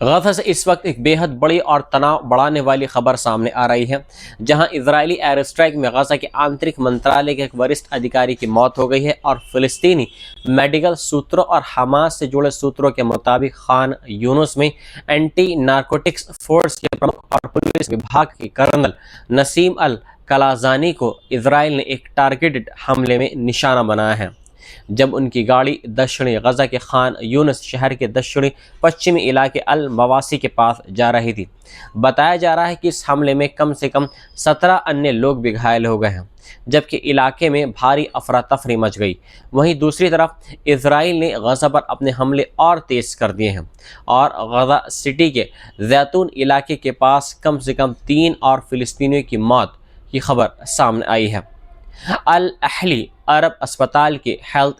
गज़ा से इस वक्त एक बेहद बड़ी और तनाव बढ़ाने वाली खबर सामने आ रही है, जहां इजरायली एयर स्ट्राइक में गज़ा के आंतरिक मंत्रालय के एक वरिष्ठ अधिकारी की मौत हो गई है और फिलिस्तीनी मेडिकल सूत्रों और हमास से जुड़े सूत्रों के मुताबिक खान यूनुस में एंटी नारकोटिक्स फोर्स के प्रमुख और पुलिस विभाग के कर्नल नसीम अल कलाजानी को इजराइल ने एक टारगेटेड हमले में निशाना बनाया है, जब उनकी गाड़ी दक्षिणी गज़ा के खान यूनस शहर के दक्षिणी पश्चिमी इलाके अल मवासी के पास जा रही थी। बताया जा रहा है कि इस हमले में कम से कम 17 अन्य लोग भी घायल हो गए हैं, जबकि इलाके में भारी अफरा तफरी मच गई। वहीं दूसरी तरफ इजराइल ने गज़ा पर अपने हमले और तेज़ कर दिए हैं और गज़ा सिटी के जैतून इलाके के पास कम से कम 3 और फिलिस्तीनियों की मौत की खबर सामने आई है। अल अहली अरब अस्पताल के हेल्थ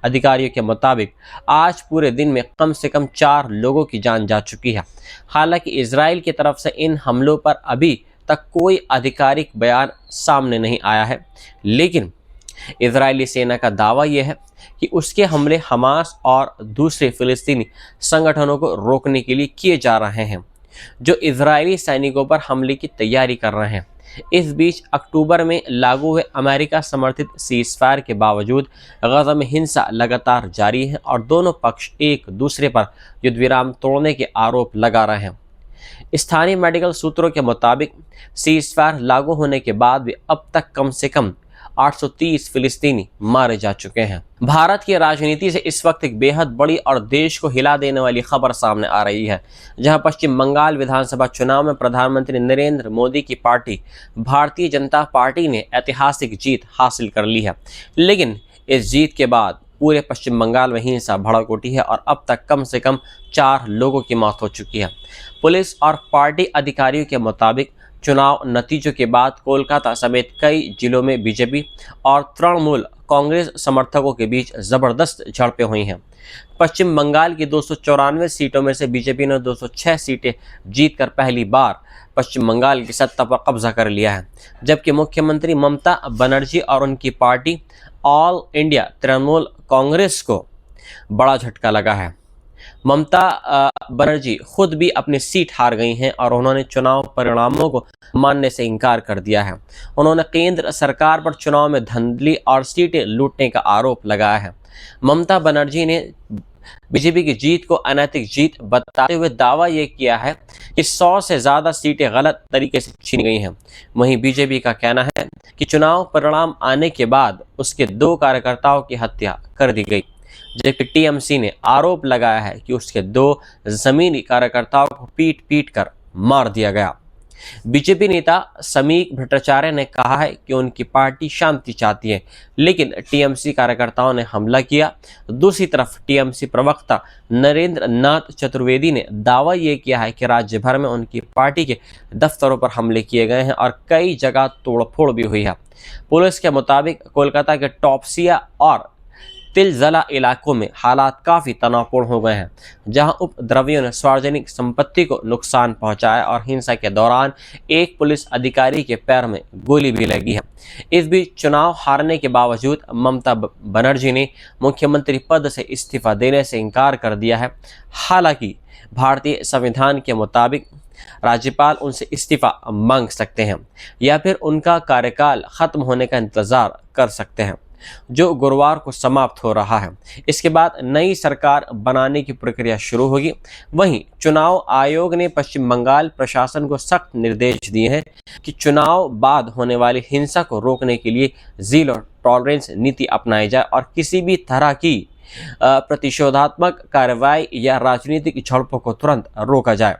अधिकारियों के मुताबिक आज पूरे दिन में कम से कम 4 लोगों की जान जा चुकी है। हालांकि इजराइल की तरफ से इन हमलों पर अभी तक कोई आधिकारिक बयान सामने नहीं आया है, लेकिन इजरायली सेना का दावा यह है कि उसके हमले हमास और दूसरे फिलिस्तीनी संगठनों को रोकने के लिए किए जा रहे हैं, जो इजरायली सैनिकों पर हमले की तैयारी कर रहे हैं। इस बीच अक्टूबर में लागू हुए अमेरिका समर्थित सीज़फायर के बावजूद गज़ा में हिंसा लगातार जारी है और दोनों पक्ष एक दूसरे पर युद्धविराम तोड़ने के आरोप लगा रहे हैं। स्थानीय मेडिकल सूत्रों के मुताबिक सीज़फायर लागू होने के बाद भी अब तक कम से कम 830 फिलिस्तीनी मारे जा चुके हैं। भारत की राजनीति से इस वक्त एक बेहद बड़ी और देश को हिला देने वाली खबर सामने आ रही है, जहां पश्चिम बंगाल विधानसभा चुनाव में प्रधानमंत्री नरेंद्र मोदी की पार्टी भारतीय जनता पार्टी ने ऐतिहासिक जीत हासिल कर ली है। लेकिन इस जीत के बाद पूरे पश्चिम बंगाल में हिंसा भड़क उठी है और अब तक कम से कम 4 लोगों की मौत हो चुकी है। पुलिस और पार्टी अधिकारियों के मुताबिक चुनाव नतीजों के बाद कोलकाता समेत कई जिलों में बीजेपी और तृणमूल कांग्रेस समर्थकों के बीच जबरदस्त झड़पें हुई हैं। पश्चिम बंगाल की 294 सीटों में से बीजेपी ने 206 सीटें जीतकर पहली बार पश्चिम बंगाल की सत्ता पर कब्जा कर लिया है, जबकि मुख्यमंत्री ममता बनर्जी और उनकी party all India Trinamool Congress को बड़ा झटका लगा है। ममता बनर्जी खुद भी अपनी सीट हार गई हैं और उन्होंने चुनाव परिणामों को मानने से इनकार कर दिया है। उन्होंने केंद्र सरकार पर चुनाव में धांधली और सीटें लूटने का आरोप लगाया है। ममता बनर्जी ने बीजेपी की जीत को अनैतिक जीत बताते हुए दावा ये किया है कि 100 से ज़्यादा सीटें गलत तरीके से छीनी गई हैं। वहीं बीजेपी का कहना है कि चुनाव परिणाम आने के बाद उसके 2 कार्यकर्ताओं की हत्या कर दी गई, जबकि टीएमसी ने आरोप लगाया है कि उसके 2 जमीनी कार्यकर्ताओं को पीट पीट कर मार दिया गया। बीजेपी नेता समीक भट्टाचार्य ने कहा है कि उनकी पार्टी शांति चाहती है, लेकिन टीएमसी कार्यकर्ताओं ने हमला किया। दूसरी तरफ टीएमसी प्रवक्ता नरेंद्र नाथ चतुर्वेदी ने दावा ये किया है कि राज्य भर में उनकी पार्टी के दफ्तरों पर हमले किए गए हैं और कई जगह तोड़फोड़ भी हुई है। पुलिस के मुताबिक कोलकाता के टॉपसिया और तिलजला इलाकों में हालात काफ़ी तनावपूर्ण हो गए हैं, जहां उपद्रवियों ने सार्वजनिक संपत्ति को नुकसान पहुंचाया और हिंसा के दौरान एक पुलिस अधिकारी के पैर में गोली भी लगी है। इस बीच चुनाव हारने के बावजूद ममता बनर्जी ने मुख्यमंत्री पद से इस्तीफा देने से इनकार कर दिया है। हालांकि भारतीय संविधान के मुताबिक राज्यपाल उनसे इस्तीफा मांग सकते हैं या फिर उनका कार्यकाल खत्म होने का इंतजार कर सकते हैं, जो गुरुवार को समाप्त हो रहा है। इसके बाद नई सरकार बनाने की प्रक्रिया शुरू होगी। वहीं चुनाव आयोग ने पश्चिम बंगाल प्रशासन को सख्त निर्देश दिए हैं कि चुनाव बाद होने वाली हिंसा को रोकने के लिए जीरो टॉलरेंस नीति अपनाई जाए और किसी भी तरह की प्रतिशोधात्मक कार्रवाई या राजनीतिक झड़पों को तुरंत रोका जाए।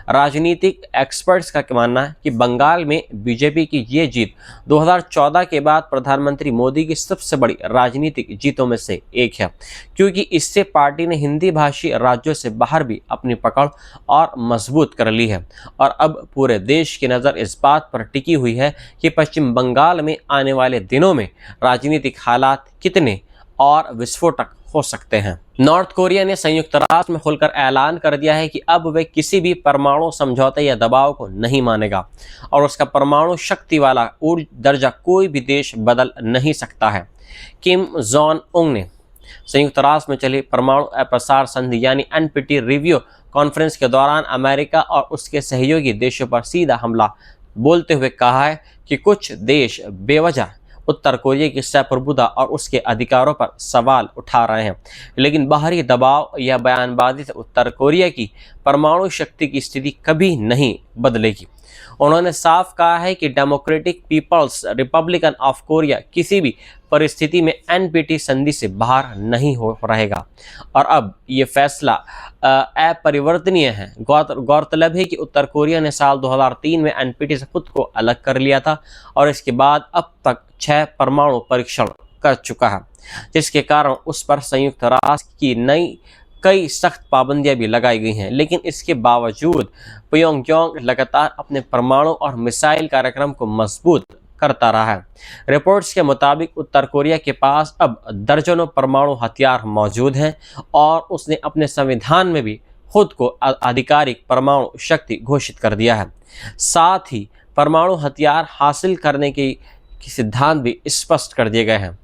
राजनीतिक एक्सपर्ट्स का मानना है कि बंगाल में बीजेपी की ये जीत 2014 के बाद प्रधानमंत्री मोदी की सबसे बड़ी राजनीतिक जीतों में से एक है, क्योंकि इससे पार्टी ने हिंदी भाषी राज्यों से बाहर भी अपनी पकड़ और मजबूत कर ली है और अब पूरे देश की नज़र इस बात पर टिकी हुई है कि पश्चिम बंगाल में आने वाले दिनों में राजनीतिक हालात कितने और विस्फोटक हो सकते हैं। नॉर्थ कोरिया ने संयुक्त राष्ट्र में खुलकर ऐलान कर दिया है कि अब वे किसी भी परमाणु समझौते या दबाव को नहीं मानेगा और उसका परमाणु शक्ति वाला दर्जा कोई भी देश बदल नहीं सकता है। किम जोंग उन ने संयुक्त राष्ट्र में चली परमाणु अप्रसार संधि यानी एनपीटी रिव्यू कॉन्फ्रेंस के दौरान अमेरिका और उसके सहयोगी देशों पर सीधा हमला बोलते हुए कहा है कि कुछ देश बेवजह उत्तर कोरिया की संप्रभुता और उसके अधिकारों पर सवाल उठा रहे हैं, लेकिन बाहरी दबाव या बयानबाजी से उत्तर कोरिया की परमाणु शक्ति की स्थिति कभी नहीं बदलेगी। उन्होंने साफ कहा है कि Democratic People's Republican of Korea किसी भी परिस्थिति में एनपीटी संधि से बाहर नहीं हो रहेगा और अब ये फैसला अपरिवर्तनीय है। गौरतलब है कि उत्तर कोरिया ने साल 2003 में एनपीटी से खुद को अलग कर लिया था और इसके बाद अब तक 6 परमाणु परीक्षण कर चुका है, जिसके कारण उस पर संयुक्त राष्ट्र की कई सख्त पाबंदियां भी लगाई गई हैं। लेकिन इसके बावजूद प्योंगयांग लगातार अपने परमाणु और मिसाइल कार्यक्रम को मजबूत करता रहा है। रिपोर्ट्स के मुताबिक उत्तर कोरिया के पास अब दर्जनों परमाणु हथियार मौजूद हैं और उसने अपने संविधान में भी खुद को आधिकारिक परमाणु शक्ति घोषित कर दिया है। साथ ही परमाणु हथियार हासिल करने के सिद्धांत भी स्पष्ट कर दिए गए हैं।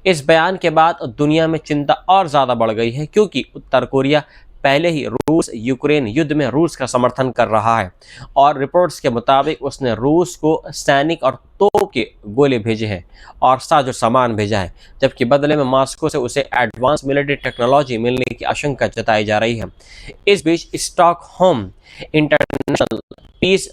इस बयान के बाद दुनिया में चिंता और ज़्यादा बढ़ गई है, क्योंकि उत्तर कोरिया पहले ही रूस यूक्रेन युद्ध में रूस का समर्थन कर रहा है और रिपोर्ट्स के मुताबिक उसने रूस को सैनिक और तोप के गोले भेजे हैं और साजो सामान भेजा है, जबकि बदले में मॉस्को से उसे एडवांस मिलिट्री टेक्नोलॉजी मिलने की आशंका जताई जा रही है। इस बीच Stockholm International Peace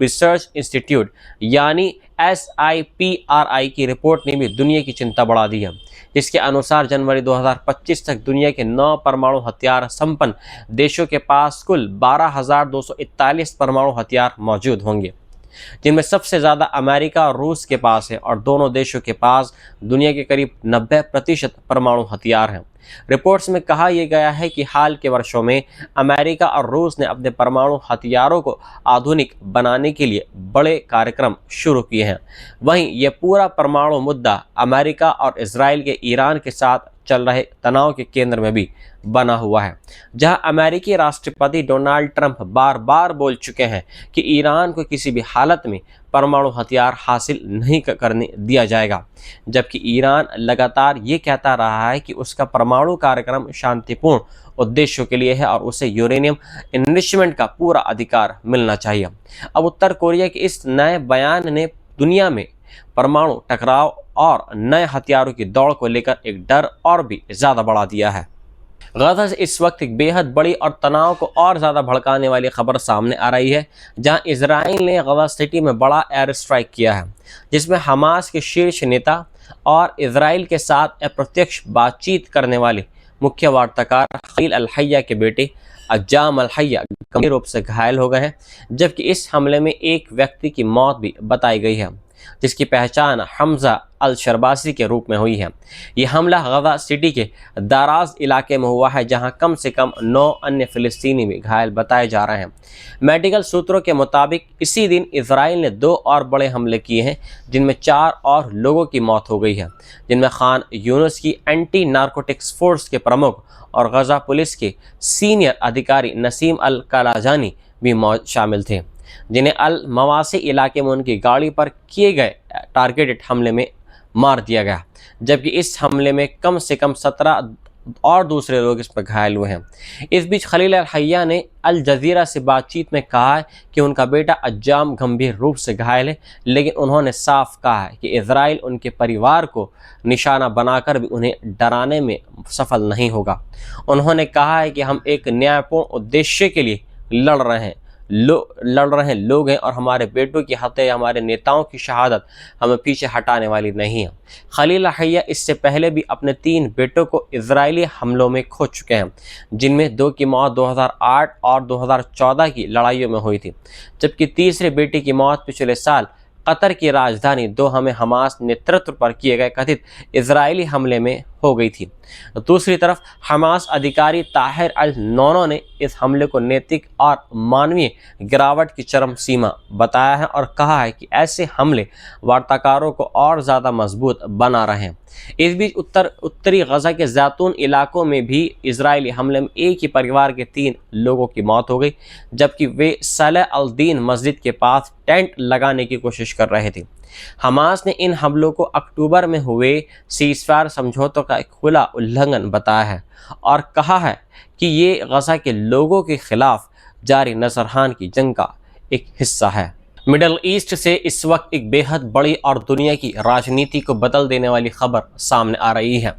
Research Institute यानी SIPRI की रिपोर्ट ने भी दुनिया की चिंता बढ़ा दी है, जिसके अनुसार जनवरी 2025 तक दुनिया के 9 परमाणु हथियार संपन्न देशों के पास कुल 12,241 परमाणु हथियार मौजूद होंगे, जिनमें सबसे ज़्यादा अमेरिका और रूस के पास है और दोनों देशों के पास दुनिया के करीब 90% परमाणु हथियार हैं। रिपोर्ट्स में कहा यह गया है कि हाल के वर्षों में अमेरिका और रूस ने अपने परमाणु हथियारों को आधुनिक बनाने के लिए बड़े कार्यक्रम शुरू किए हैं। वहीं यह पूरा परमाणु मुद्दा अमेरिका और इजराइल के ईरान के साथ चल रहे तनाव के केंद्र में भी बना हुआ है, जहां अमेरिकी राष्ट्रपति डोनाल्ड ट्रंप बार बार बोल चुके हैं कि ईरान को किसी भी हालत में परमाणु हथियार हासिल नहीं करने दिया जाएगा, जबकि ईरान लगातार ये कहता रहा है कि उसका परमाणु कार्यक्रम शांतिपूर्ण उद्देश्यों के लिए है और उसे यूरेनियम इन्रिचमेंट का पूरा अधिकार मिलना चाहिए। अब उत्तर कोरिया के इस नए बयान ने दुनिया में परमाणु टकराव और नए हथियारों की दौड़ को लेकर एक डर और भी ज़्यादा बढ़ा दिया है। गजा से इस वक्त एक बेहद बड़ी और तनाव को और ज़्यादा भड़काने वाली खबर सामने आ रही है, जहां इजराइल ने गजा सिटी में बड़ा एयर स्ट्राइक किया है, जिसमें हमास के शीर्ष नेता और इजराइल के साथ अप्रत्यक्ष बातचीत करने वाले मुख्य वार्ताकार खलील अल-हैया के बेटे अज्जाम अल-हैया गंभीर रूप से घायल हो गए हैं, जबकि इस हमले में एक व्यक्ति की मौत भी बताई गई है, जिसकी पहचान हमजा अल-शरबासी के रूप में हुई है। यह हमला गजा सिटी के दाराज इलाके में हुआ है, जहां कम से कम 9 अन्य फिलिस्तीनी भी घायल बताए जा रहे हैं। मेडिकल सूत्रों के मुताबिक इसी दिन इजराइल ने 2 और बड़े हमले किए हैं, जिनमें 4 और लोगों की मौत हो गई है, जिनमें खान यूनुस की एंटी नारकोटिक्स फोर्स के प्रमुख और गजा पुलिस के सीनियर अधिकारी नसीम अल-कलाजानी भी शामिल थे, जिन्हें अल मवासी इलाके में उनकी गाड़ी पर किए गए टारगेटेड हमले में मार दिया गया, जबकि इस हमले में कम से कम 17 और दूसरे लोग इस पर घायल हुए हैं। इस बीच खलील अल-हैया ने अल जजीरा से बातचीत में कहा है कि उनका बेटा अज्जाम गंभीर रूप से घायल है, लेकिन उन्होंने साफ कहा है कि इजराइल उनके परिवार को निशाना बनाकर भी उन्हें डराने में सफल नहीं होगा। उन्होंने कहा है कि हम एक न्यायपूर्ण उद्देश्य के लिए लड़ रहे लोग हैं और हमारे बेटों की हत्या या हमारे नेताओं की शहादत हमें पीछे हटाने वाली नहीं है। खलील अल-हैया इससे पहले भी अपने 3 बेटों को इजरायली हमलों में खो चुके हैं, जिनमें 2 की मौत 2008 और 2014 की लड़ाइयों में हुई थी, जबकि तीसरे बेटे की मौत पिछले साल कतर की राजधानी दोहा में हमास नेतृत्व पर किए गए कथित इजरायली हमले में हो गई थी। दूसरी तरफ हमास अधिकारी ताहिर अल-नोनो ने इस हमले को नैतिक और मानवीय गिरावट की चरम सीमा बताया है और कहा है कि ऐसे हमले वार्ताकारों को और ज़्यादा मजबूत बना रहे हैं। इस बीच उत्तरी गजा के जैतून इलाकों में भी इजरायली हमले में एक ही परिवार के 3 लोगों की मौत हो गई, जबकि वे सलाह अल-दीन मस्जिद के पास टेंट लगाने की कोशिश कर रहे थे। हमास ने इन हमलों को अक्टूबर में हुए सीज़फायर समझौतों का एक खुला उल्लंघन बताया है और कहा है कि ये गजा के लोगों के खिलाफ जारी नजरहान की जंग का एक हिस्सा है। मिडल ईस्ट से इस वक्त एक बेहद बड़ी और दुनिया की राजनीति को बदल देने वाली खबर सामने आ रही है,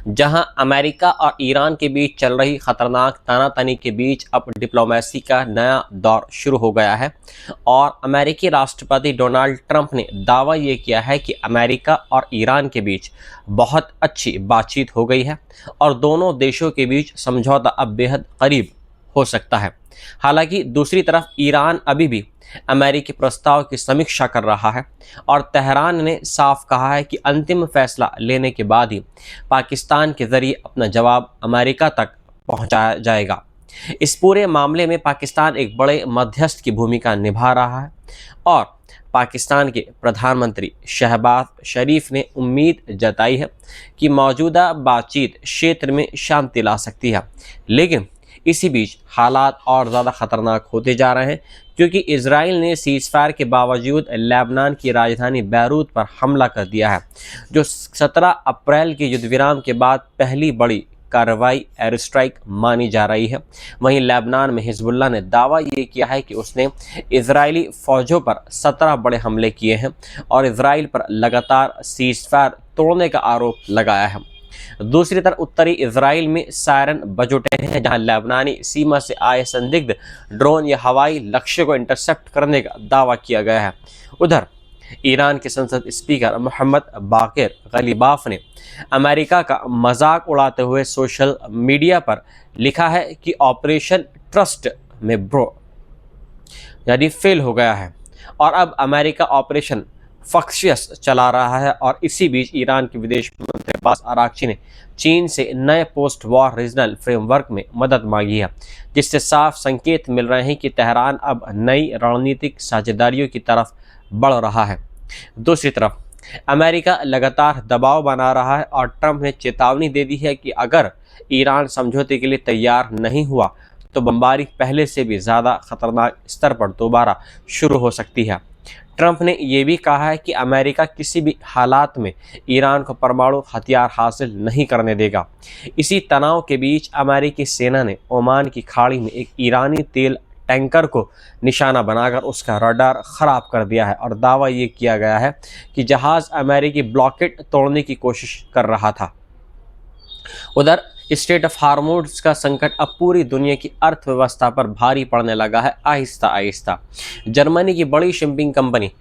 जहां अमेरिका और ईरान के बीच चल रही खतरनाक तनातनी के बीच अब डिप्लोमेसी का नया दौर शुरू हो गया है और अमेरिकी राष्ट्रपति डोनाल्ड ट्रंप ने दावा ये किया है कि अमेरिका और ईरान के बीच बहुत अच्छी बातचीत हो गई है और दोनों देशों के बीच समझौता अब बेहद करीब हो सकता है। हालांकि दूसरी तरफ ईरान अभी भी अमेरिकी प्रस्ताव की समीक्षा कर रहा है और तेहरान ने साफ कहा है कि अंतिम फैसला लेने के बाद ही पाकिस्तान के जरिए अपना जवाब अमेरिका तक पहुंचाया जाएगा। इस पूरे मामले में पाकिस्तान एक बड़े मध्यस्थ की भूमिका निभा रहा है और पाकिस्तान के प्रधानमंत्री शहबाज शरीफ ने उम्मीद जताई है कि मौजूदा बातचीत क्षेत्र में शांति ला सकती है, लेकिन इसी बीच हालात और ज़्यादा खतरनाक होते जा रहे हैं क्योंकि इजराइल ने सीज़फायर के बावजूद लेबनान की राजधानी बैरूत पर हमला कर दिया है, जो 17 अप्रैल के युद्ध विराम के बाद पहली बड़ी कार्रवाई एयर स्ट्राइक मानी जा रही है। वहीं लेबनान में हिजबुल्लाह ने दावा ये किया है कि उसने इजरायली फ़ौजों पर 17 बड़े हमले किए हैं और इजराइल पर लगातार सीज़फायर तोड़ने का आरोप लगाया है। दूसरी तरफ उत्तरी इजराइल में सायरन बज उठे हैं, जहां लेबनानी सीमा से आए संदिग्ध ड्रोन या हवाई लक्ष्य को इंटरसेप्ट करने का दावा किया गया है। उधर ईरान के संसद स्पीकर मोहम्मद बाकिर गलीबाफ ने अमेरिका का मजाक उड़ाते हुए सोशल मीडिया पर लिखा है कि ऑपरेशन ट्रस्ट में ब्रो यानी फेल हो गया है और अब अमेरिका ऑपरेशन फक्शियस चला रहा है। और इसी बीच ईरान के विदेश मंत्री अब्बास अरागची ने चीन से नए पोस्ट वॉर रीजनल फ्रेमवर्क में मदद मांगी है, जिससे साफ संकेत मिल रहे हैं कि तेहरान अब नई रणनीतिक साझेदारियों की तरफ बढ़ रहा है। दूसरी तरफ अमेरिका लगातार दबाव बना रहा है और ट्रंप ने चेतावनी दे दी है कि अगर ईरान समझौते के लिए तैयार नहीं हुआ तो बमबारी पहले से भी ज़्यादा खतरनाक स्तर पर दोबारा शुरू हो सकती है। ट्रंप ने यह भी कहा है कि अमेरिका किसी भी हालात में ईरान को परमाणु हथियार हासिल नहीं करने देगा। इसी तनाव के बीच अमेरिकी सेना ने ओमान की खाड़ी में एक ईरानी तेल टैंकर को निशाना बनाकर उसका रडार खराब कर दिया है और दावा ये किया गया है कि जहाज़ अमेरिकी ब्लॉकेट तोड़ने की कोशिश कर रहा था। उधर स्ट्रेट ऑफ हार्मोज का संकट अब पूरी दुनिया की अर्थव्यवस्था पर भारी पड़ने लगा है आहिस्ता आहिस्ता। जर्मनी की बड़ी शिपिंग कंपनी